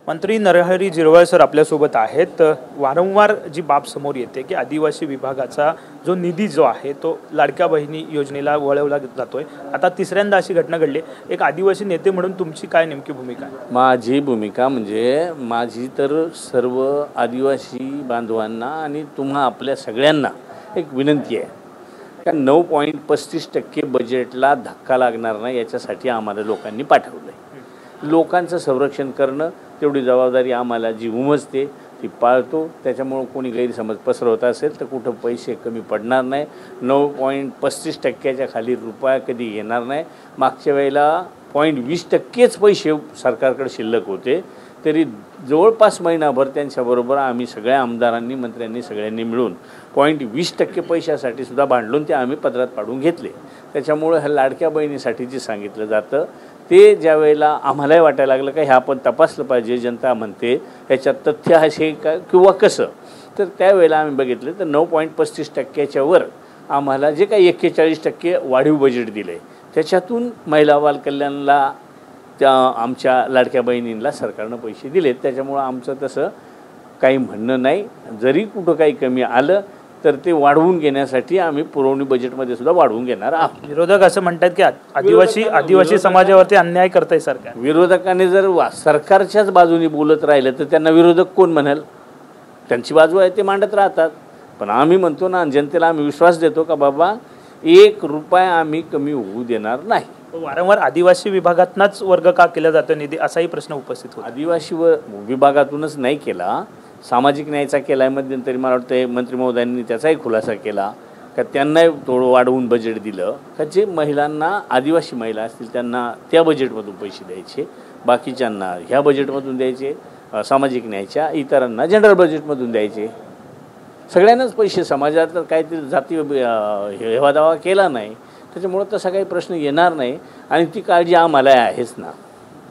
मंत्री नरहरी झिरवळ सर आपल्यासोबत आहेत। वारंवार जी बाब समोर येते की आदिवासी विभागाचा जो निधी जो आहे तो लाडक्या बहिणी योजनेला वळवला जातोय। आता तिसऱ्यांदा अशी घटना घडली। एक आदिवासी नेते म्हणून तुमची काय नेमकी भूमिका आहे? माझी भूमिका म्हणजे माझी तर सर्व आदिवासी बांधवांना आणि तुम्हा आपल्या सगळ्यांना एक विनंती आहे का 9.35% बजेटला धक्का लागणार नाही याच्यासाठी आम्हाला लोकांनी पाठवलं आहे। लोकांचं संरक्षण करणं तेवढी जबाबदारी आम्हाला जी उमजते ती पाळतो। त्याच्यामुळे कोणी गैरसमज पसरवत असेल तर कुठं पैसे कमी पडणार नाही। 9.35%च्या खाली रुपया कधी येणार नाही। मागच्या वेळेला 0.20%च पैसे सरकारकडे शिल्लक होते, तरी जवळपास महिनाभर त्यांच्याबरोबर आम्ही सगळ्या आमदारांनी मंत्र्यांनी सगळ्यांनी मिळून 0.20% पैशासाठी सुद्धा भांडून ते आम्ही पदरात पाडून घेतले। त्याच्यामुळे ह्या लाडक्या बहिणीसाठी जे सांगितलं जातं ते ज्या वेळेला आम्हालाही वाटायला लागलं का हे आपण तपासलं पाहिजे, जनता म्हणते ह्याच्यात तथ्य असे का किंवा कसं, तर त्यावेळेला आम्ही बघितलं तर 9.35%च्या वर आम्हाला जे काही 41% वाढीव बजेट दिलं आहे त्याच्यातून महिला बाल कल्याणला त्या आमच्या लाडक्या बहिणींना सरकारनं पैसे दिलेत। त्याच्यामुळं आमचं तसं काही म्हणणं नाही। जरी कुठं काही कमी आलं तर ते वाढवून घेण्यासाठी आम्ही पुरवणी बजेटमध्ये सुद्धा वाढवून घेणार आहोत। विरोधक असं म्हणतात की आदिवासी समाजावरती अन्याय करतंय सरकार। विरोधकांनी जर सरकारच्याच बाजूने बोलत राहिलं तर त्यांना विरोधक कोण म्हणाल? त्यांची बाजू आहे ते मांडत राहतात। पण आम्ही म्हणतो ना, जनतेला आम्ही विश्वास देतो का बाबा 1 रुपया आम्ही कमी होऊ देणार नाही। वारंवार आदिवासी विभागातूनच वर्ग का केला जातो निधी असाही प्रश्न उपस्थित होतो। आदिवासी विभागातूनच नाही केला, सामाजिक न्यायाचा केला आहे। मध्यंतरी मला वाटतं मंत्री महोदयांनी त्याचाही खुलासा केला का त्यांनाही थोडं वाढवून बजेट दिलं का जे महिलांना, आदिवासी महिला असतील त्यांना त्या बजेटमधून पैसे द्यायचे, बाकीच्यांना ह्या बजेटमधून द्यायचे, सामाजिक न्यायाच्या इतरांना जनरल बजेटमधून द्यायचे। सगळ्यांनाच पैसे, समाजात काहीतरी जाती हेवा दावा केला नाही, त्याच्यामुळं तसा काही प्रश्न येणार नाही आणि ती काळजी आम्हाला आहेच ना।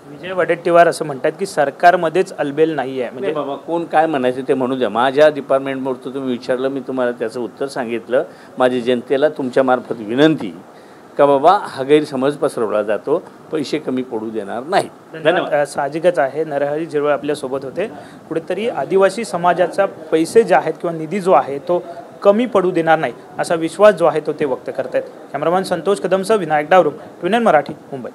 विजय वडेट्टीवार असं म्हणतात की सरकारमध्येच अलबेल नाही आहे। म्हणजे बाबा कोण काय म्हणायचं ते म्हणू द्या। माझ्या डिपार्टमेंटवरचं तुम्ही विचारलं, मी तुम्हाला त्याचं उत्तर सांगितलं। माझी जनतेला तुमच्या मार्फत विनंती का बाबा हा गैरसमज पसरवला जातो, पैसे कमी पडू देणार नाही। धन्यवाद। साहजिकच आहे, नरहरी झिरवळ आपल्यासोबत होते। कुठेतरी आदिवासी समाजाचा पैसे जे आहेत किंवा निधी जो आहे तो कमी पडू देणार नाही असा विश्वास जो आहे तो ते व्यक्त करतायत। कॅमेरामॅन संतोष कदमसह विनायक डावरुख, ट्विनर मराठी, मुंबई।